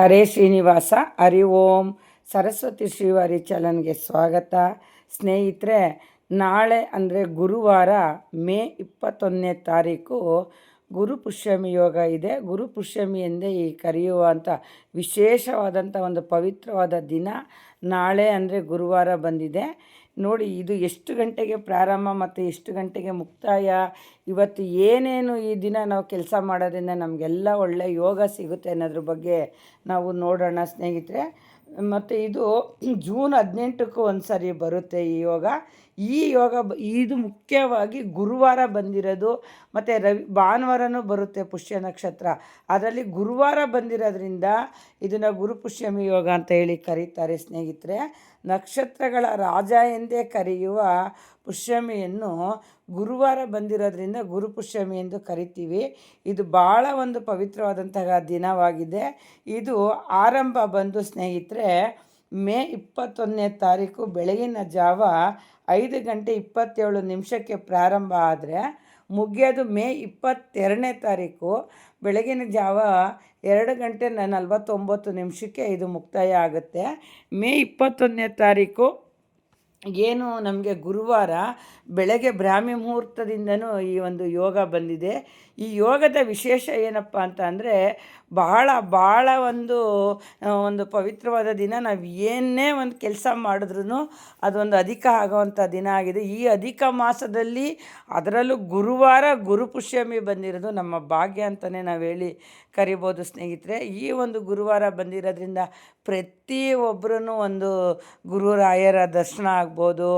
ಹರೇ ಶ್ರೀನಿವಾಸ ಹರಿ ಓಂ. ಸರಸ್ವತಿ ಶ್ರೀವಾರಿ ಚಾನಲ್ಗೆ ಸ್ವಾಗತ. ಸ್ನೇಹಿತರೆ, ನಾಳೆ ಅಂದರೆ ಗುರುವಾರ ಮೇ 21ನೇ ತಾರೀಕು ಗುರು ಪುಷ್ಯಮಿ ಯೋಗ ಇದೆ. ಗುರು ಪುಷ್ಯಮಿ ಎಂದೇ ಈ ಕರೆಯುವಂಥ ವಿಶೇಷವಾದಂಥ ಒಂದು ಪವಿತ್ರವಾದ ದಿನ ನಾಳೆ ಅಂದರೆ ಗುರುವಾರ ಬಂದಿದೆ. ನೋಡಿ, ಇದು ಎಷ್ಟು ಗಂಟೆಗೆ ಪ್ರಾರಂಭ ಮತ್ತು ಎಷ್ಟು ಗಂಟೆಗೆ ಮುಕ್ತಾಯ, ಇವತ್ತು ಏನೇನು ಈ ದಿನ ನಾವು ಕೆಲಸ ಮಾಡೋದ್ರಿಂದ ನಮಗೆಲ್ಲ ಒಳ್ಳೆ ಯೋಗ ಸಿಗುತ್ತೆ ಅನ್ನೋದ್ರ ಬಗ್ಗೆ ನಾವು ನೋಡೋಣ ಸ್ನೇಹಿತರೆ. ಮತ್ತು ಇದು ಜೂನ್ 18ಕ್ಕೂ ಒಂದು ಸರಿ ಬರುತ್ತೆ ಈ ಯೋಗ. ಇದು ಮುಖ್ಯವಾಗಿ ಗುರುವಾರ ಬಂದಿರೋದು, ಮತ್ತು ಭಾನುವಾರನೂ ಬರುತ್ತೆ ಪುಷ್ಯ ನಕ್ಷತ್ರ. ಅದರಲ್ಲಿ ಗುರುವಾರ ಬಂದಿರೋದ್ರಿಂದ ಇದನ್ನು ಗುರು ಪುಷ್ಯಮಿ ಯೋಗ ಅಂತ ಹೇಳಿ ಕರೀತಾರೆ ಸ್ನೇಹಿತರೆ. ನಕ್ಷತ್ರಗಳ ರಾಜ ಎಂದೇ ಕರೆಯುವ ಪುಷ್ಯಮಿಯನ್ನು ಗುರುವಾರ ಬಂದಿರೋದ್ರಿಂದ ಗುರು ಪುಷ್ಯಮಿ ಎಂದು ಕರಿತೀವಿ. ಇದು ಭಾಳ ಒಂದು ಪವಿತ್ರವಾದಂತಹ ದಿನವಾಗಿದೆ. ಇದು ಆರಂಭ ಬಂದು ಸ್ನೇಹಿತರೆ ಮೇ 21ನೇ ತಾರೀಕು ಬೆಳಗಿನ ಜಾವ 5:27 ಪ್ರಾರಂಭ ಆದರೆ ಮುಗಿಯೋದು ಮೇ 22ನೇ ತಾರೀಕು ಬೆಳಗಿನ ಜಾವ 2:49 ಇದು ಮುಕ್ತಾಯ ಆಗುತ್ತೆ. ಮೇ 21ನೇ ತಾರೀಕು ಏನು ನಮಗೆ ಗುರುವಾರ ಬೆಳಗ್ಗೆ ಬ್ರಾಹ್ಮಿ ಮುಹೂರ್ತದಿಂದನೂ ಈ ಒಂದು ಯೋಗ ಬಂದಿದೆ. ಈ ಯೋಗದ ವಿಶೇಷ ಏನಪ್ಪ ಅಂತ ಅಂದರೆ ಭಾಳ ಒಂದು ಪವಿತ್ರವಾದ ದಿನ. ನಾವು ಏನೇ ಒಂದು ಕೆಲಸ ಮಾಡಿದ್ರೂ ಅದೊಂದು ಅಧಿಕ ಆಗೋವಂಥ ದಿನ ಆಗಿದೆ. ಈ ಅಧಿಕ ಮಾಸದಲ್ಲಿ ಅದರಲ್ಲೂ ಗುರುವಾರ ಗುರು ಪುಷ್ಯಮಿ ಬಂದಿರೋದು ನಮ್ಮ ಭಾಗ್ಯ ಅಂತಲೇ ನಾವು ಹೇಳಿ ಕರಿಬೋದು ಸ್ನೇಹಿತರೆ. ಈ ಒಂದು ಗುರುವಾರ ಬಂದಿರೋದ್ರಿಂದ ಪ್ರತಿಯೊಬ್ಬರೂ ಒಂದು ಗುರುರಾಯರ ದರ್ಶನ ಆಗ್ಬೋದು,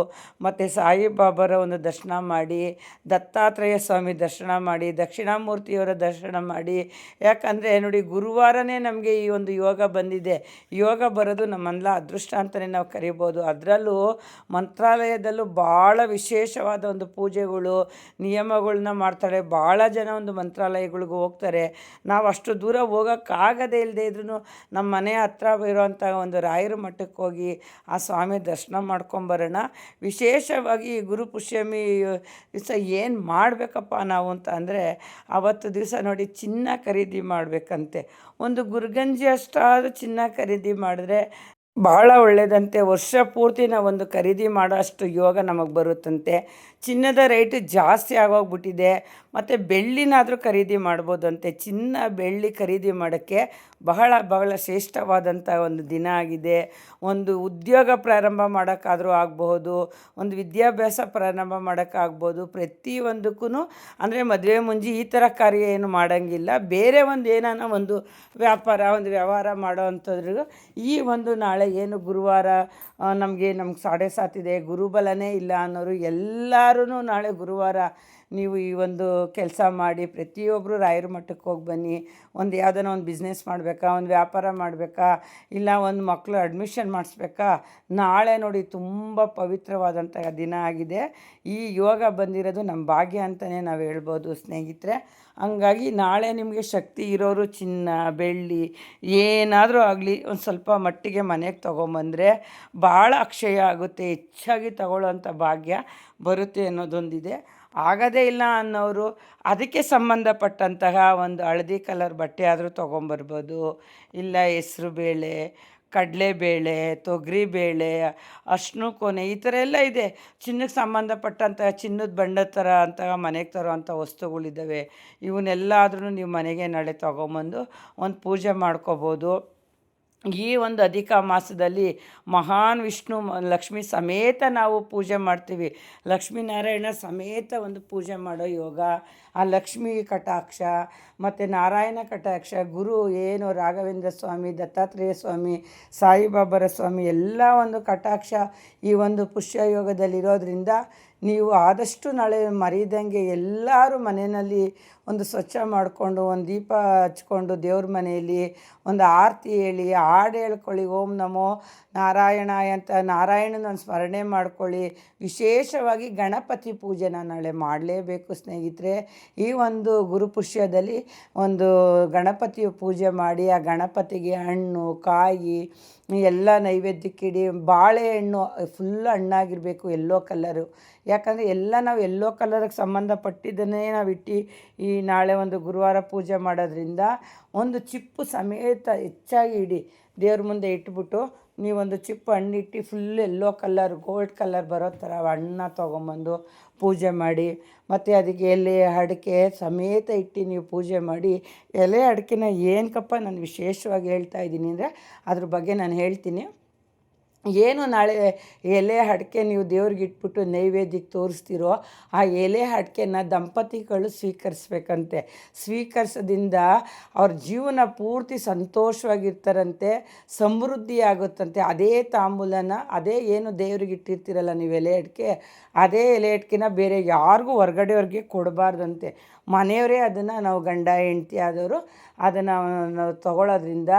ಮತ್ತು ಸಾಯಿಬಾಬಾರ ಒಂದು ದರ್ಶನ ಮಾಡಿ, ದತ್ತಾತ್ರೇಯ ಸ್ವಾಮಿ ದರ್ಶನ ಮಾಡಿ, ದಕ್ಷಿಣಾಮೂರ್ತಿಯವರ ದರ್ಶನ ಮಾಡಿ. ಯಾಕಂದರೆ ನೋಡಿ, ಗುರುವಾರನೇ ನಮಗೆ ಈ ಒಂದು ಯೋಗ ಬಂದಿದೆ. ಯೋಗ ಬರೋದು ನಮ್ಮೆಲ್ಲ ಅದೃಷ್ಟ ಅಂತಲೇ ನಾವು ಕರಿಬೋದು. ಅದರಲ್ಲೂ ಮಂತ್ರಾಲಯದಲ್ಲೂ ಭಾಳ ವಿಶೇಷವಾದ ಒಂದು ಪೂಜೆಗಳು ನಿಯಮಗಳನ್ನ ಮಾಡ್ತಾರೆ. ಭಾಳ ಜನ ಒಂದು ಮಂತ್ರಾಲಯಗಳಿಗೆ ಹೋಗ್ತಾರೆ. ನಾವು ಅಷ್ಟು ದೂರ ಹೋಗೋಕ್ಕಾಗದೇ ಇಲ್ಲದೆ ಇದ್ರೂ ನಮ್ಮ ಮನೆ ಹತ್ರ ಇರೋವಂಥ ಒಂದು ರಾಯರ ಮಠಕ್ಕೆ ಹೋಗಿ ಆ ಸ್ವಾಮಿ ದರ್ಶನ ಮಾಡ್ಕೊಂಬರೋಣ. ವಿಶೇಷವಾಗಿ ಗುರು ಪುಷ್ಯಮಿ ದಿವಸ ಏನು ಮಾಡಬೇಕಪ್ಪ ನಾವು ಅಂತ ಅಂದರೆ, ಆವತ್ತು ದಿವಸ ನೋಡಿ ಚಿನ್ನ ಖರೀದಿ ಮಾಡಬೇಕಂತೆ. ಒಂದು ಗುರುಗಂಜಿ ಅಷ್ಟಾದರೂ ಚಿನ್ನ ಖರೀದಿ ಮಾಡಿದ್ರೆ ಭಾಳ ಒಳ್ಳೆಯದಂತೆ. ವರ್ಷ ಪೂರ್ತಿ ನಾವೊಂದು ಖರೀದಿ ಮಾಡೋ ಅಷ್ಟು ಯೋಗ ನಮಗೆ ಬರುತ್ತಂತೆ. ಚಿನ್ನದ ರೇಟ್ ಜಾಸ್ತಿ ಆಗೋಗ್ಬಿಟ್ಟಿದೆ. ಮತ್ತು ಬೆಳ್ಳಿನಾದರೂ ಖರೀದಿ ಮಾಡ್ಬೋದಂತೆ. ಚಿನ್ನ ಬೆಳ್ಳಿ ಖರೀದಿ ಮಾಡೋಕ್ಕೆ ಬಹಳ ಶ್ರೇಷ್ಠವಾದಂಥ ಒಂದು ದಿನ ಆಗಿದೆ. ಒಂದು ಉದ್ಯೋಗ ಪ್ರಾರಂಭ ಮಾಡೋಕ್ಕಾದರೂ ಆಗಬಹುದು, ಒಂದು ವಿದ್ಯಾಭ್ಯಾಸ ಪ್ರಾರಂಭ ಮಾಡೋಕ್ಕಾಗ್ಬೋದು. ಪ್ರತಿಯೊಂದಕ್ಕೂ ಅಂದರೆ ಮದುವೆ ಮುಂಜಿ ಈ ಥರ ಕಾರ್ಯ ಏನು ಮಾಡೋಂಗಿಲ್ಲ. ಬೇರೆ ಒಂದು ಏನಾನ ಒಂದು ವ್ಯವಹಾರ ಮಾಡೋ ಅಂಥದ್ರಿಗೂ ಈ ಒಂದು ನಾಳೆ ಏನು ಗುರುವಾರ ನಮಗೆ 7:30 ಇದೆ, ಗುರುಬಲನೇ ಇಲ್ಲ ಅನ್ನೋರು ಎಲ್ಲರೂ ನಾಳೆ ಗುರುವಾರ ನೀವು ಈ ಒಂದು ಕೆಲಸ ಮಾಡಿ. ಪ್ರತಿಯೊಬ್ಬರು ರಾಯರ ಮಠಕ್ಕೆ ಹೋಗಿ ಬನ್ನಿ. ಒಂದು ಯಾವುದನ್ನ ಒಂದು ಬಿಸ್ನೆಸ್ ಮಾಡಬೇಕಾ, ಒಂದು ವ್ಯಾಪಾರ ಮಾಡಬೇಕಾ, ಇಲ್ಲ ಒಂದು ಮಕ್ಕಳು ಅಡ್ಮಿಷನ್ ಮಾಡಿಸ್ಬೇಕಾ, ನಾಳೆ ನೋಡಿ ತುಂಬ ಪವಿತ್ರವಾದಂಥ ದಿನ ಆಗಿದೆ. ಈ ಯೋಗ ಬಂದಿರೋದು ನಮ್ಮ ಭಾಗ್ಯ ಅಂತಲೇ ನಾವು ಹೇಳ್ಬೋದು ಸ್ನೇಹಿತರೆ. ಹಂಗಾಗಿ ನಾಳೆ ನಿಮಗೆ ಶಕ್ತಿ ಇರೋರು ಚಿನ್ನ ಬೆಳ್ಳಿ ಏನಾದರೂ ಆಗಲಿ ಒಂದು ಸ್ವಲ್ಪ ಮಟ್ಟಿಗೆ ಮನೆಗೆ ತೊಗೊಂಬಂದರೆ ಭಾಳ ಅಕ್ಷಯ ಆಗುತ್ತೆ. ಹೆಚ್ಚಾಗಿ ತಗೊಳ್ಳೋವಂಥ ಭಾಗ್ಯ ಬರುತ್ತೆ ಅನ್ನೋದೊಂದಿದೆ. ಆಗೋದೇ ಇಲ್ಲ ಅನ್ನೋರು ಅದಕ್ಕೆ ಸಂಬಂಧಪಟ್ಟಂತಹ ಒಂದು ಹಳದಿ ಕಲರ್ ಬಟ್ಟೆ ಆದರೂ ತೊಗೊಂಬರ್ಬೋದು. ಇಲ್ಲ ಹೆಸ್ರು ಬೇಳೆ, ಕಡಲೆಬೇಳೆ, ತೊಗರಿಬೇಳೆ, ಅರ್ಶಿನ ಕೋನೆ ಈ ಥರ ಎಲ್ಲ ಇದೆ. ಚಿನ್ನಕ್ಕೆ ಸಂಬಂಧಪಟ್ಟಂತಹ ಚಿನ್ನದ ಬಣ್ಣದ ಥರ ಅಂತಹ ಮನೆಗೆ ತರೋವಂಥ ವಸ್ತುಗಳಿದ್ದಾವೆ. ಇವನ್ನೆಲ್ಲಾದ್ರೂ ನೀವು ಮನೆಗೆ ನಾಳೆ ತೊಗೊಂಬಂದು ಒಂದು ಪೂಜೆ ಮಾಡ್ಕೋಬೋದು. ಈ ಒಂದು ಅಧಿಕ ಮಾಸದಲ್ಲಿ ಮಹಾನ್ ವಿಷ್ಣು ಲಕ್ಷ್ಮೀ ಸಮೇತ ನಾವು ಪೂಜೆ ಮಾಡ್ತೀವಿ. ಲಕ್ಷ್ಮೀನಾರಾಯಣ ಸಮೇತ ಒಂದು ಪೂಜೆ ಮಾಡೋ ಯೋಗ. ಆ ಲಕ್ಷ್ಮೀ ಕಟಾಕ್ಷ ಮತ್ತು ನಾರಾಯಣ ಕಟಾಕ್ಷ, ಗುರು ಏನು ರಾಘವೇಂದ್ರ ಸ್ವಾಮಿ, ದತ್ತಾತ್ರೇಯ ಸ್ವಾಮಿ, ಸಾಯಿಬಾಬಾರ ಸ್ವಾಮಿ ಎಲ್ಲ ಒಂದು ಕಟಾಕ್ಷ ಈ ಒಂದು ಪುಷ್ಯ ಯೋಗದಲ್ಲಿರೋದ್ರಿಂದ ನೀವು ಆದಷ್ಟು ನಾಳೆ ಮರೀದಂಗೆ ಎಲ್ಲರೂ ಮನೆಯಲ್ಲಿ ಒಂದು ಸ್ವಚ್ಛ ಮಾಡಿಕೊಂಡು ಒಂದು ದೀಪ ಹಚ್ಕೊಂಡು ದೇವ್ರ ಮನೆಯಲ್ಲಿ ಒಂದು ಆರತಿ ಹೇಳಿ ಹಾಡು ಹೇಳ್ಕೊಳ್ಳಿ. ಓಂ ನಮೋ ನಾರಾಯಣಾಯ ಅಂತ ನಾರಾಯಣನ ಸ್ಮರಣೆ ಮಾಡ್ಕೊಳ್ಳಿ. ವಿಶೇಷವಾಗಿ ಗಣಪತಿ ಪೂಜೆನ ನಾಳೆ ಮಾಡಲೇಬೇಕು ಸ್ನೇಹಿತರೆ. ಈ ಒಂದು ಗುರುಪುಷ್ಯದಲ್ಲಿ ಒಂದು ಗಣಪತಿಯ ಪೂಜೆ ಮಾಡಿ ಆ ಗಣಪತಿಗೆ ಹಣ್ಣು ಕಾಯಿ ಎಲ್ಲ ನೈವೇದ್ಯಕ್ಕಿಡಿ. ಬಾಳೆಹಣ್ಣು ಫುಲ್ ಹಣ್ಣಾಗಿರಬೇಕು, ಎಲ್ಲೋ ಕಲ್ಲರು. ಯಾಕಂದರೆ ಎಲ್ಲ ನಾವು ಎಲ್ಲೋ ಕಲರಿಗೆ ಸಂಬಂಧಪಟ್ಟಿದ್ದನ್ನೇ ನಾವು ಇಟ್ಟು ಈ ನಾಳೆ ಒಂದು ಗುರುವಾರ ಪೂಜೆ ಮಾಡೋದ್ರಿಂದ ಒಂದು ಚಿಪ್ಪು ಸಮೇತ ಹೆಚ್ಚಾಗಿ ಇಡಿ, ದೇವ್ರ ಮುಂದೆ ಇಟ್ಬಿಟ್ಟು ನೀವೊಂದು ಚಿಪ್ಪು ಹಣ್ಣಿಟ್ಟು full yellow colour gold colour ಬರೋ ಥರ ಹಣ್ಣನ್ನ ತೊಗೊಂಬಂದು ಪೂಜೆ ಮಾಡಿ, ಮತ್ತು ಅದಕ್ಕೆ ಎಲೆ ಅಡಿಕೆ ಸಮೇತ ಇಟ್ಟು ನೀವು ಪೂಜೆ ಮಾಡಿ. ಎಲೆ ಅಡಿಕೆನ ಏನಕ್ಕಪ್ಪ ನಾನು ವಿಶೇಷವಾಗಿ ಹೇಳ್ತಾ ಇದ್ದೀನಿ ಅಂದರೆ ಅದ್ರ ಬಗ್ಗೆ ನಾನು ಹೇಳ್ತೀನಿ. ಏನು ನಾಳೆ ಎಲೆ ಅಡಿಕೆ ನೀವು ದೇವ್ರಿಗೆ ಇಟ್ಬಿಟ್ಟು ನೈವೇದ್ಯಕ್ಕೆ ತೋರಿಸ್ತೀರೋ ಆ ಎಲೆ ಅಡಿಕೆನ ದಂಪತಿಗಳು ಸ್ವೀಕರಿಸ್ಬೇಕಂತೆ. ಸ್ವೀಕರಿಸೋದ್ರಿಂದ ಅವ್ರ ಜೀವನ ಪೂರ್ತಿ ಸಂತೋಷವಾಗಿರ್ತಾರಂತೆ, ಸಮೃದ್ಧಿ ಆಗುತ್ತಂತೆ. ಅದೇ ತಾಂಬೂಲನ, ಅದೇ ಏನು ದೇವ್ರಿಗೆ ಇಟ್ಟಿರ್ತೀರಲ್ಲ ನೀವು ಎಲೆ ಅಡಿಕೆ, ಅದೇ ಎಲೆ ಅಡಿಕೆನ ಬೇರೆ ಯಾರಿಗೂ ಹೊರ್ಗಡೆಯವ್ರಿಗೆ ಕೊಡಬಾರ್ದಂತೆ. ಮನೆಯವರೇ ಅದನ್ನು, ನಾವು ಗಂಡ ಹೆಂಡ್ತಿ ಆದವರು ಅದನ್ನು ನಾವು ತಗೊಳ್ಳೋದ್ರಿಂದ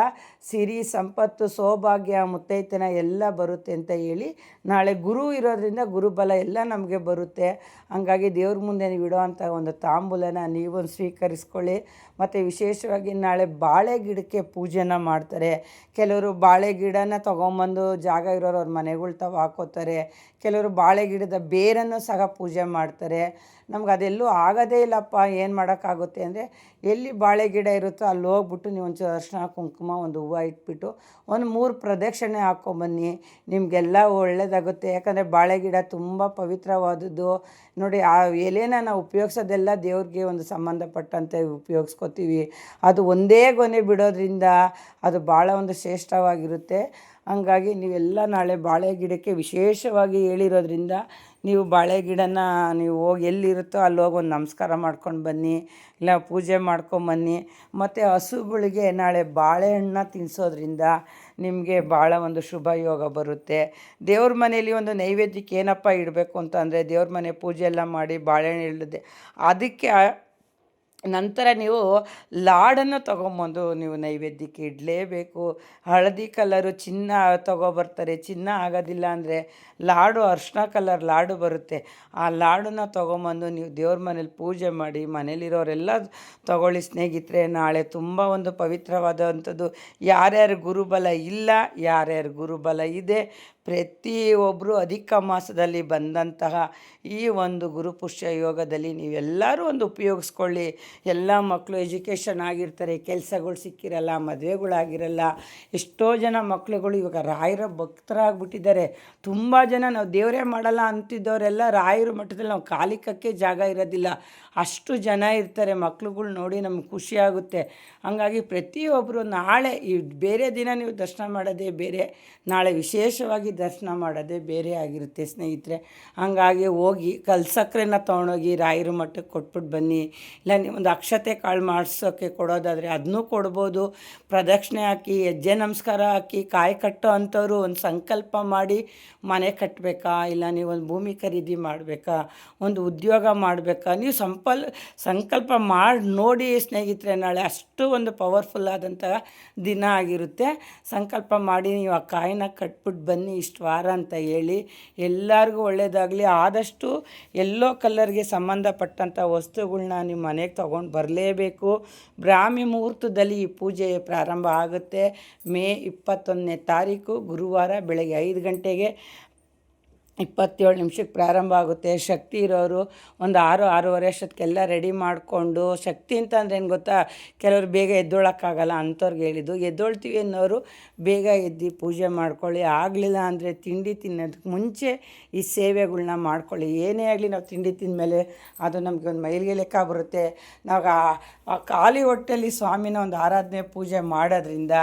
ಸಿರಿ ಸಂಪತ್ತು ಸೌಭಾಗ್ಯ ಮುತ್ತೈತನ ಎಲ್ಲ ಬರುತ್ತೆ ಅಂತ ಹೇಳಿ, ನಾಳೆ ಗುರು ಇರೋದ್ರಿಂದ ಗುರುಬಲ ಎಲ್ಲ ನಮಗೆ ಬರುತ್ತೆ. ಹಂಗಾಗಿ ದೇವ್ರ ಮುಂದೆ ನೀವು ಇಡೋವಂಥ ಒಂದು ತಾಂಬೂಲನ ನೀವು ಸ್ವೀಕರಿಸ್ಕೊಳ್ಳಿ. ಮತ್ತು ವಿಶೇಷವಾಗಿ ನಾಳೆ ಬಾಳೆ ಗಿಡಕ್ಕೆ ಪೂಜೆನ ಮಾಡ್ತಾರೆ. ಕೆಲವರು ಬಾಳೆ ಗಿಡನ ತೊಗೊಂಬಂದು ಜಾಗ ಇರೋರು ಅವ್ರ ಮನೆಗಳು ತಾವು ಹಾಕೋತಾರೆ. ಕೆಲವರು ಬಾಳೆ ಗಿಡದ ಬೇರನ್ನು ಸಹ ಪೂಜೆ ಮಾಡ್ತಾರೆ. ನಮ್ಗೆ ಅದೆಲ್ಲೂ ಆಗೋದೇ ಇಲ್ಲಪ್ಪ, ಏನು ಮಾಡೋಕ್ಕಾಗುತ್ತೆ ಅಂದರೆ ಎಲ್ಲಿ ಬಾಳೆ ಗಿಡ ಇರುತ್ತೋ ಅಲ್ಲಿ ಹೋಗ್ಬಿಟ್ಟು ನೀವು ಒಂಚೂರು ಅರಿಶಿನ ಕುಂಕುಮ ಒಂದು ಹೂವು ಇಟ್ಬಿಟ್ಟು ಒಂದು 3 ಪ್ರದಕ್ಷಿಣೆ ಹಾಕ್ಕೊಂಬನ್ನಿ, ನಿಮಗೆಲ್ಲ ಒಳ್ಳೆಯದಾಗುತ್ತೆ. ಯಾಕಂದರೆ ಬಾಳೆ ಗಿಡ ತುಂಬ ಪವಿತ್ರವಾದದ್ದು ನೋಡಿ. ಆ ಎಲೆನ ನಾವು ಉಪಯೋಗಿಸೋದೆಲ್ಲ ದೇವ್ರಿಗೆ ಒಂದು ಸಂಬಂಧಪಟ್ಟಂತೆ ಉಪಯೋಗಿಸ್ಕೊತೀವಿ. ಅದು ಒಂದೇ ಗೊನೆ ಬಿಡೋದ್ರಿಂದ ಅದು ಭಾಳ ಒಂದು ಶ್ರೇಷ್ಠವಾಗಿರುತ್ತೆ. ಹಂಗಾಗಿ ನೀವೆಲ್ಲ ನಾಳೆ ಬಾಳೆ ಗಿಡಕ್ಕೆ ವಿಶೇಷವಾಗಿ ಹೇಳಿರೋದ್ರಿಂದ ನೀವು ಬಾಳೆ ಗಿಡನ ನೀವು ಹೋಗಿ ಎಲ್ಲಿರುತ್ತೋ ಅಲ್ಲಿ ಹೋಗಿ ಒಂದು ನಮಸ್ಕಾರ ಮಾಡ್ಕೊಂಡು ಬನ್ನಿ, ಇಲ್ಲ ಪೂಜೆ ಮಾಡ್ಕೊಂಬನ್ನಿ. ಮತ್ತು ಹಸುಗಳಿಗೆ ನಾಳೆ ಬಾಳೆಹಣ್ಣನ್ನ ತಿನ್ನಿಸೋದ್ರಿಂದ ನಿಮಗೆ ಭಾಳ ಒಂದು ಶುಭ ಯೋಗ ಬರುತ್ತೆ. ದೇವ್ರ ಮನೇಲಿ ಒಂದು ನೈವೇದ್ಯಕ್ಕೆ ಏನಪ್ಪ ಇಡಬೇಕು ಅಂತ ಅಂದರೆ, ದೇವ್ರ ಮನೆ ಪೂಜೆ ಎಲ್ಲ ಮಾಡಿ ಬಾಳೆಹಣ್ಣು ಇಡದೆ ಅದಕ್ಕೆ ನಂತರ ನೀವು ಲಾಡನ್ನು ತೊಗೊಂಬಂದು ನೀವು ನೈವೇದ್ಯಕ್ಕೆ ಇಡಲೇಬೇಕು. ಹಳದಿ ಕಲರು ಚಿನ್ನ ತೊಗೊಬರ್ತಾರೆ, ಚಿನ್ನ ಆಗೋದಿಲ್ಲ ಅಂದರೆ ಲಾಡು ಅರ್ಶಿನ ಕಲರ್ ಲಾಡು ಬರುತ್ತೆ. ಆ ಲಾಡನ್ನ ತೊಗೊಂಬಂದು ನೀವು ದೇವ್ರ ಮನೇಲಿ ಪೂಜೆ ಮಾಡಿ, ಮನೇಲಿರೋರೆಲ್ಲ ತೊಗೊಳ್ಳಿ ಸ್ನೇಹಿತರೆ. ನಾಳೆ ತುಂಬ ಒಂದು ಪವಿತ್ರವಾದಂಥದ್ದು. ಯಾರ್ಯಾರು ಗುರುಬಲ ಇಲ್ಲ, ಯಾರ್ಯಾರು ಗುರುಬಲ ಇದೆ, ಪ್ರತಿಯೊಬ್ಬರು ಅಧಿಕ ಮಾಸದಲ್ಲಿ ಬಂದಂತಹ ಈ ಒಂದು ಗುರುಪುಷ್ಯ ಯೋಗದಲ್ಲಿ ನೀವೆಲ್ಲರೂ ಒಂದು ಉಪಯೋಗಿಸ್ಕೊಳ್ಳಿ. ಎಲ್ಲ ಮಕ್ಕಳು ಎಜುಕೇಷನ್ ಆಗಿರ್ತಾರೆ, ಕೆಲಸಗಳು ಸಿಕ್ಕಿರಲ್ಲ, ಮದುವೆಗಳಾಗಿರಲ್ಲ. ಎಷ್ಟೋ ಜನ ಮಕ್ಕಳುಗಳು ಇವಾಗ ರಾಯರ ಭಕ್ತರಾಗ್ಬಿಟ್ಟಿದ್ದಾರೆ. ತುಂಬ ಜನ ನಾವು ದೇವರೇ ಮಾಡಲ್ಲ ಅಂತಿದ್ದವರೆಲ್ಲ ರಾಯರ ಮಠದಲ್ಲಿ ನಾವು ಕಾಲಿಕಕ್ಕೆ ಜಾಗ ಇರೋದಿಲ್ಲ, ಅಷ್ಟು ಜನ ಇರ್ತಾರೆ. ಮಕ್ಳುಗಳು ನೋಡಿ ನಮ್ಗೆ ಖುಷಿಯಾಗುತ್ತೆ. ಹಂಗಾಗಿ ಪ್ರತಿಯೊಬ್ಬರು ನಾಳೆ ಈ ಬೇರೆ ದಿನ ನೀವು ದರ್ಶನ ಮಾಡೋದೇ ಬೇರೆ, ನಾಳೆ ವಿಶೇಷವಾಗಿ ದರ್ಶನ ಮಾಡೋದೇ ಬೇರೆ ಆಗಿರುತ್ತೆ ಸ್ನೇಹಿತರೆ. ಹಂಗಾಗಿ ಹೋಗಿ ಕಲ್ಸಕ್ರೆನ ತೊಗೊಂಡೋಗಿ ರಾಯರ ಮಠಕ್ಕೆ ಕೊಟ್ಬಿಟ್ಟು ಬನ್ನಿ. ಇಲ್ಲ ನೀವೊಂದು ಅಕ್ಷತೆ ಕಾಳು ಮಾಡಿಸೋಕ್ಕೆ ಕೊಡೋದಾದರೆ ಅದನ್ನೂ ಕೊಡ್ಬೋದು. ಪ್ರದಕ್ಷಿಣೆ ಹಾಕಿ, ಹೆಜ್ಜೆ ನಮಸ್ಕಾರ ಹಾಕಿ, ಕಾಯಿ ಕಟ್ಟೋ ಅಂಥವ್ರು ಒಂದು ಸಂಕಲ್ಪ ಮಾಡಿ ಮನೆ ಕಟ್ಟಬೇಕಾ, ಇಲ್ಲ ನೀವೊಂದು ಭೂಮಿ ಖರೀದಿ ಮಾಡಬೇಕಾ, ಒಂದು ಉದ್ಯೋಗ ಮಾಡಬೇಕಾ, ನೀವು ಸಂಕಲ್ಪ ಮಾಡಿ ನೋಡಿ ಸ್ನೇಹಿತರೆ. ನಾಳೆ ಅಷ್ಟು ಒಂದು ಪವರ್ಫುಲ್ ಆದಂತಹ ದಿನ ಆಗಿರುತ್ತೆ. ಸಂಕಲ್ಪ ಮಾಡಿ ನೀವು ಆ ಕಾಯಿನ ಕಟ್ಬಿಟ್ಟು ಬನ್ನಿ ಇಷ್ಟು ವಾರ ಅಂತ ಹೇಳಿ. ಎಲ್ಲರಿಗೂ ಒಳ್ಳೆಯದಾಗಲಿ. ಆದಷ್ಟು ಎಲ್ಲೋ ಕಲರ್ಗೆ ಸಂಬಂಧಪಟ್ಟಂಥ ವಸ್ತುಗಳ್ನ ನಿಮ್ಮ ಮನೆಗೆ ತೊಗೊಂಡು ಬರಲೇಬೇಕು. ಬ್ರಾಹ್ಮಿ ಮುಹೂರ್ತದಲ್ಲಿ ಈ ಪೂಜೆ ಪ್ರಾರಂಭ ಆಗುತ್ತೆ. ಮೇ 21ನೇ ತಾರೀಕು ಗುರುವಾರ ಬೆಳಗ್ಗೆ 5 ಗಂಟೆಗೆ 27 ನಿಮಿಷಕ್ಕೆ ಪ್ರಾರಂಭ ಆಗುತ್ತೆ. ಶಕ್ತಿ ಇರೋರು ಒಂದು 6-6:30 ಅಷ್ಟೊತ್ತಿಗೆಲ್ಲ ರೆಡಿ ಮಾಡಿಕೊಂಡು, ಶಕ್ತಿ ಅಂತ ಅಂದರೆ ಏನು ಗೊತ್ತಾ, ಕೆಲವರು ಬೇಗ ಎದ್ದೊಳಕ್ಕಾಗಲ್ಲ ಅಂಥವ್ರಿಗೆ ಹೇಳಿದ್ದು. ಎದ್ದೊಳ್ತೀವಿ ಅನ್ನೋರು ಬೇಗ ಎದ್ದು ಪೂಜೆ ಮಾಡ್ಕೊಳ್ಳಿ. ಆಗಲಿಲ್ಲ ಅಂದರೆ ತಿಂಡಿ ತಿನ್ನೋದಕ್ಕೆ ಮುಂಚೆ ಈ ಸೇವೆಗಳ್ನ ಮಾಡ್ಕೊಳ್ಳಿ. ಏನೇ ಆಗಲಿ ನಾವು ತಿಂಡಿ ತಿಂದಮೇಲೆ ಅದು ನಮಗೆ ಒಂದು ಮೈಲಿಗೆ ಲೆಕ್ಕ ಬರುತ್ತೆ. ನಾವು ಆ ಖಾಲಿ ಹೊಟ್ಟೆಯಲ್ಲಿ ಸ್ವಾಮಿನ ಒಂದು ಆರಾಧನೆ ಪೂಜೆ ಮಾಡೋದ್ರಿಂದ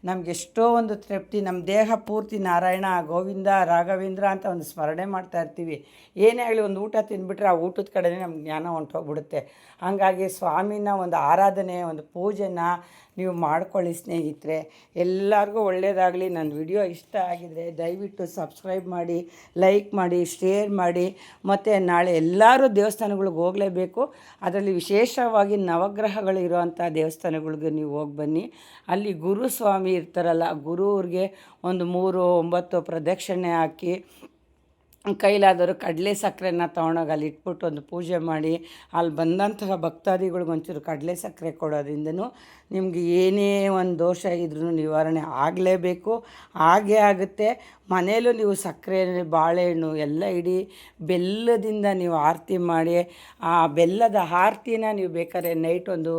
ನಮ್ಗೆ ಎಷ್ಟೋ ಒಂದು ತೃಪ್ತಿ. ನಮ್ಮ ದೇಹ ಪೂರ್ತಿ ನಾರಾಯಣ ಗೋವಿಂದ ರಾಘವೇಂದ್ರ ಅಂತ ಒಂದು ಸ್ಮರಣೆ ಮಾಡ್ತಾ ಇರ್ತೀವಿ. ಏನೇ ಆಗಲಿ ಒಂದು ಊಟ ತಿಂದುಬಿಟ್ರೆ ಆ ಊಟದ ಕಡೆನೇ ನಮ್ಗೆ ಜ್ಞಾನ ಹೊಂಟೋಗ್ಬಿಡುತ್ತೆ. ಹಾಗಾಗಿ ಸ್ವಾಮಿನ ಒಂದು ಆರಾಧನೆ, ಒಂದು ಪೂಜೆನ ನೀವು ಮಾಡ್ಕೊಳ್ಳಿ ಸ್ನೇಹಿತರೆ. ಎಲ್ಲರಿಗೂ ಒಳ್ಳೆಯದಾಗಲಿ. ನನ್ನ ವಿಡಿಯೋ ಇಷ್ಟ ಆಗಿದರೆ ದಯವಿಟ್ಟು ಸಬ್ಸ್ಕ್ರೈಬ್ ಮಾಡಿ, ಲೈಕ್ ಮಾಡಿ, ಶೇರ್ ಮಾಡಿ. ಮತ್ತು ನಾಳೆ ಎಲ್ಲರೂ ದೇವಸ್ಥಾನಗಳಿಗೆ ಹೋಗಲೇಬೇಕು. ಅದರಲ್ಲಿ ವಿಶೇಷವಾಗಿ ನವಗ್ರಹಗಳು ಇರೋವಂಥ ದೇವಸ್ಥಾನಗಳಿಗೆ ನೀವು ಹೋಗಿ ಬನ್ನಿ. ಅಲ್ಲಿ ಗುರುಸ್ವಾಮಿ ಇರ್ತಾರಲ್ಲ, ಗುರುವ್ರಿಗೆ ಒಂದು 3-9 ಪ್ರದಕ್ಷಿಣೆ ಹಾಕಿ ಕೈಲಾದರೂ ಕಡಲೆ ಸಕ್ಕರೆನ ತೊಗೊಂಡೋಗಿ ಅಲ್ಲಿ ಇಟ್ಬಿಟ್ಟು ಒಂದು ಪೂಜೆ ಮಾಡಿ ಅಲ್ಲಿ ಬಂದಂತಹ ಭಕ್ತಾದಿಗಳ್ಗೆ ಒಂಚೂರು ಕಡಲೆ ಸಕ್ಕರೆ ಕೊಡೋದ್ರಿಂದನೂ ನಿಮ್ಗೆ ಏನೇ ಒಂದು ದೋಷ ಇದ್ರೂ ನಿವಾರಣೆ ಆಗಲೇಬೇಕು. ಹಾಗೇ ಆಗುತ್ತೆ. ಮನೇಲೂ ನೀವು ಸಕ್ಕರೆ, ಬಾಳೆಹಣ್ಣು ಎಲ್ಲ ಇಡೀ ಬೆಲ್ಲದಿಂದ ನೀವು ಆರತಿ ಮಾಡಿ ಆ ಬೆಲ್ಲದ ಆರತಿನ ನೀವು ಬೇಕಾದ್ರೆ ನೈಟ್ ಒಂದು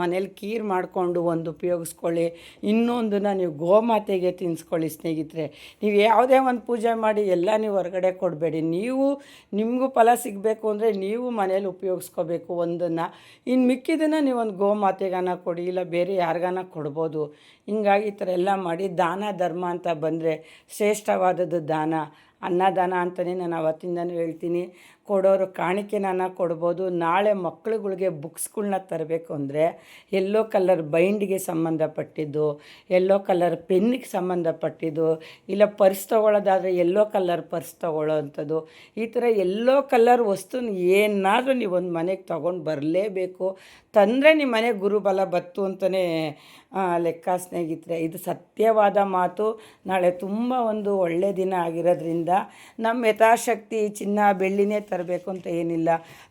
ಮನೇಲಿ ಖೀರು ಮಾಡಿಕೊಂಡು ಒಂದು ಉಪಯೋಗಿಸ್ಕೊಳ್ಳಿ. ಇನ್ನೊಂದನ್ನು ನೀವು ಗೋಮಾತೆಗೆ ತಿನ್ನಿಸ್ಕೊಳ್ಳಿ ಸ್ನೇಹಿತರೆ. ನೀವು ಯಾವುದೇ ಒಂದು ಪೂಜೆ ಮಾಡಿ ಎಲ್ಲ ನೀವು ಹೊರಗಡೆ ಕೊಡಬೇಡಿ. ನಿಮಗೂ ಫಲ ಸಿಗಬೇಕು ಅಂದರೆ ನೀವು ಮನೇಲಿ ಉಪಯೋಗಿಸ್ಕೋಬೇಕು ಒಂದನ್ನು. ಇನ್ನು ಮಿಕ್ಕಿದ್ದನ್ನು ನೀವು ಒಂದು ಗೋಮಾತೆಗಾನ ಕೊಡಿ, ಇಲ್ಲ ಬೇರೆ ಯಾರಿಗಾನ ಕೊಡ್ಬೋದು. ಹಿಂಗಾಗಿ ಈ ಥರ ಎಲ್ಲ ಮಾಡಿ ದಾನ ಧರ್ಮ ಅಂತ ಬಂದರೆ ಶ್ರೇಷ್ಠವಾದದ್ದು ದಾನ. ಅನ್ನದಾನ ಅಂತಲೇ ನಾನು ಅವತ್ತಿಂದನೂ ಹೇಳ್ತೀನಿ. ಕೊಡೋರು ಕಾಣಿಕೆನ ಕೊಡ್ಬೋದು. ನಾಳೆ ಮಕ್ಕಳುಗಳಿಗೆ ಬುಕ್ಸ್ಗಳ್ನ ತರಬೇಕು ಅಂದರೆ ಯೆಲ್ಲೋ ಕಲರ್ ಬೈಂಡಿಗೆ ಸಂಬಂಧಪಟ್ಟಿದ್ದು, ಯೆಲ್ಲೋ ಕಲರ್ ಪೆನ್ನಿಗೆ ಸಂಬಂಧಪಟ್ಟಿದ್ದು, ಇಲ್ಲ ಪರ್ಸ್ ತೊಗೊಳ್ಳೋದಾದರೆ ಯೆಲ್ಲೋ ಕಲರ್ ಪರ್ಸ್ ತೊಗೊಳ್ಳೋ ಅಂಥದ್ದು. ಈ ಥರ ಯೆಲ್ಲೋ ಕಲರ್ ವಸ್ತುನ ಏನಾದರೂ ನೀವು ಒಂದು ಮನೆಗೆ ತೊಗೊಂಡು ಬರಲೇಬೇಕು. ತಂದರೆ ನಿಮ್ಮ ಮನೆಗೆ ಗುರುಬಲ ಬತ್ತು ಅಂತಲೇ ಲೆಕ್ಕ ಸ್ನೇಹಿತರೆ. ಇದು ಸತ್ಯವಾದ ಮಾತು. ನಾಳೆ ತುಂಬ ಒಂದು ಒಳ್ಳೆಯ ದಿನ ಆಗಿರೋದ್ರಿಂದ ನಮ್ಮ ಯಥಾಶಕ್ತಿ ಚಿನ್ನ ಬೆಳ್ಳಿನೇ ತರಬೇಕು ಅಂತ ಏನಿಲ್ಲ.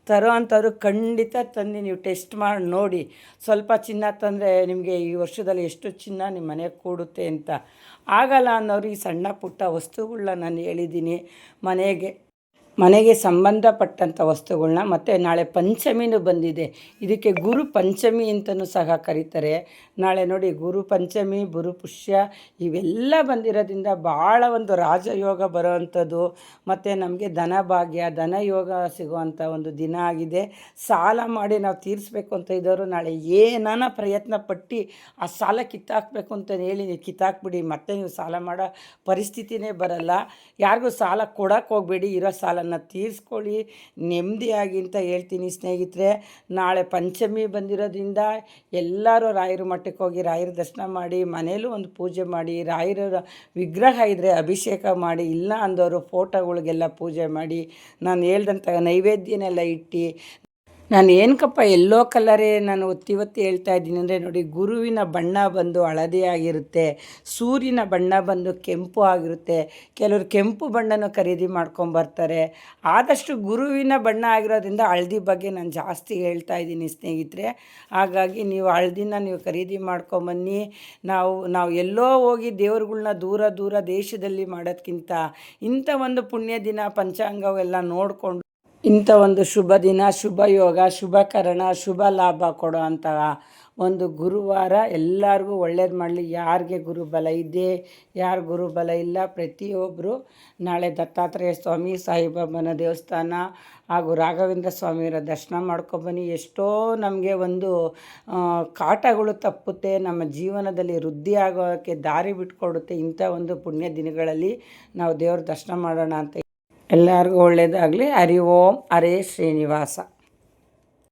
ತರೋ ಅಂಥವ್ರು ಖಂಡಿತ ತಂದು ನೀವು ಟೆಸ್ಟ್ ಮಾಡಿ ನೋಡಿ. ಸ್ವಲ್ಪ ಚಿನ್ನ ತಂದರೆ ನಿಮಗೆ ಈ ವರ್ಷದಲ್ಲಿ ಎಷ್ಟು ಚಿನ್ನ ನಿಮ್ಮ ಮನೆಗೆ ಕೂಡುತ್ತೆ ಅಂತ. ಆಗಲ್ಲ ಅನ್ನೋರು ಈ ಸಣ್ಣ ಪುಟ್ಟ ವಸ್ತುಗಳನ್ನ ನಾನು ಹೇಳಿದ್ದೀನಿ. ಮನೆಗೆ ಸಂಬಂಧಪಟ್ಟಂಥ ವಸ್ತುಗಳನ್ನ. ಮತ್ತು ನಾಳೆ ಪಂಚಮಿನೂ ಬಂದಿದೆ. ಇದಕ್ಕೆ ಗುರು ಪಂಚಮಿ ಅಂತಲೂ ಸಹ ಕರೀತಾರೆ. ನಾಳೆ ನೋಡಿ ಗುರು ಪಂಚಮಿ, ಗುರು ಪುಷ್ಯ ಇವೆಲ್ಲ ಬಂದಿರೋದ್ರಿಂದ ಭಾಳ ಒಂದು ರಾಜಯೋಗ ಬರೋವಂಥದ್ದು. ಮತ್ತು ನಮಗೆ ಧನಭಾಗ್ಯ, ಧನಯೋಗ ಸಿಗುವಂಥ ಒಂದು ದಿನ ಆಗಿದೆ. ಸಾಲ ಮಾಡಿ ನಾವು ತೀರಿಸ್ಬೇಕು ಅಂತ ಇದ್ದವರು ನಾಳೆ ಏನಾನ ಪ್ರಯತ್ನ ಪಟ್ಟು ಆ ಸಾಲ ಕಿತ್ತಾಕಬೇಕು ಅಂತ ಹೇಳಿ ನೀವು ಕಿತ್ತಾಕ್ಬಿಡಿ. ಮತ್ತೆ ನೀವು ಸಾಲ ಮಾಡೋ ಪರಿಸ್ಥಿತಿನೇ ಬರಲ್ಲ. ಯಾರಿಗೂ ಸಾಲ ಕೊಡೋಕ್ಕೆ ಹೋಗಬೇಡಿ. ಇರೋ ಸಾಲ ತೀರಿಸ್ಕೊಳ್ಳಿ ನೆಮ್ಮದಿಯಾಗಿ ಅಂತ ಹೇಳ್ತೀನಿ ಸ್ನೇಹಿತರೆ. ನಾಳೆ ಪಂಚಮಿ ಬಂದಿರೋದ್ರಿಂದ ಎಲ್ಲರೂ ರಾಯರ ಮಠಕ್ಕೆ ಹೋಗಿ ರಾಯರ ದರ್ಶನ ಮಾಡಿ, ಮನೇಲೂ ಒಂದು ಪೂಜೆ ಮಾಡಿ, ರಾಯರ ವಿಗ್ರಹ ಇದ್ದರೆ ಅಭಿಷೇಕ ಮಾಡಿ, ಇಲ್ಲ ಅಂದವರು ಫೋಟೋಗಳಿಗೆಲ್ಲ ಪೂಜೆ ಮಾಡಿ, ನಾನು ಹೇಳ್ದಂಥ ನೈವೇದ್ಯನೆಲ್ಲ ಇಟ್ಟು. ನಾನು ಏನಕ್ಕಪ್ಪ ಯೆಲ್ಲೋ ಕಲರೇ ನಾನು ಒತ್ತಿ ಹೇಳ್ತಾ ಇದ್ದೀನಿ ಅಂದರೆ ನೋಡಿ, ಗುರುವಿನ ಬಣ್ಣ ಬಂದು ಹಳದಿ ಆಗಿರುತ್ತೆ, ಸೂರ್ಯನ ಬಣ್ಣ ಬಂದು ಕೆಂಪು ಆಗಿರುತ್ತೆ. ಕೆಲವರು ಕೆಂಪು ಬಣ್ಣನೂ ಖರೀದಿ ಮಾಡ್ಕೊಂಬರ್ತಾರೆ. ಆದಷ್ಟು ಗುರುವಿನ ಬಣ್ಣ ಆಗಿರೋದ್ರಿಂದ ಹಳದಿ ಬಗ್ಗೆ ನಾನು ಜಾಸ್ತಿ ಹೇಳ್ತಾ ಇದ್ದೀನಿ ಸ್ನೇಹಿತರೆ. ಹಾಗಾಗಿ ನೀವು ಹಳದಿನ ನೀವು ಖರೀದಿ ಮಾಡ್ಕೊಂಬನ್ನಿ. ನಾವು ಎಲ್ಲೋ ಹೋಗಿ ದೇವ್ರುಗಳ್ನ ದೂರ ದೇಶದಲ್ಲಿ ಮಾಡೋದ್ಕಿಂತ ಇಂಥ ಒಂದು ಪುಣ್ಯ ದಿನ ಪಂಚಾಂಗವೆಲ್ಲ ನೋಡಿಕೊಂಡು ಇಂಥ ಒಂದು ಶುಭ ದಿನ, ಶುಭ ಯೋಗ, ಶುಭಕರಣ, ಶುಭ ಲಾಭ ಕೊಡೋ ಅಂತಹ ಒಂದು ಗುರುವಾರ ಎಲ್ಲರಿಗೂ ಒಳ್ಳೇದು ಮಾಡಲಿ. ಯಾರಿಗೆ ಗುರುಬಲ ಇದೆ, ಯಾರು ಗುರುಬಲ ಇಲ್ಲ, ಪ್ರತಿಯೊಬ್ಬರು ನಾಳೆ ದತ್ತಾತ್ರೇಯ ಸ್ವಾಮಿ, ಸಾಯಿಬಾಬಾನ ದೇವಸ್ಥಾನ ಹಾಗೂ ರಾಘವೇಂದ್ರ ಸ್ವಾಮಿಯವರ ದರ್ಶನ ಮಾಡ್ಕೊಬನ್ನಿ. ಎಷ್ಟೋ ನಮಗೆ ಒಂದು ಕಾಟಗಳು ತಪ್ಪುತ್ತೆ, ನಮ್ಮ ಜೀವನದಲ್ಲಿ ವೃದ್ಧಿ ಆಗೋಕ್ಕೆ ದಾರಿ ಬಿಟ್ಕೊಡುತ್ತೆ. ಇಂಥ ಒಂದು ಪುಣ್ಯ ದಿನಗಳಲ್ಲಿ ನಾವು ದೇವ್ರ ದರ್ಶನ ಮಾಡೋಣ ಅಂತ. ಎಲ್ಲರಿಗೂ ಒಳ್ಳೆಯದಾಗಲಿ. ಹರಿ ಓಂ. ಹರೇ ಶ್ರೀನಿವಾಸ.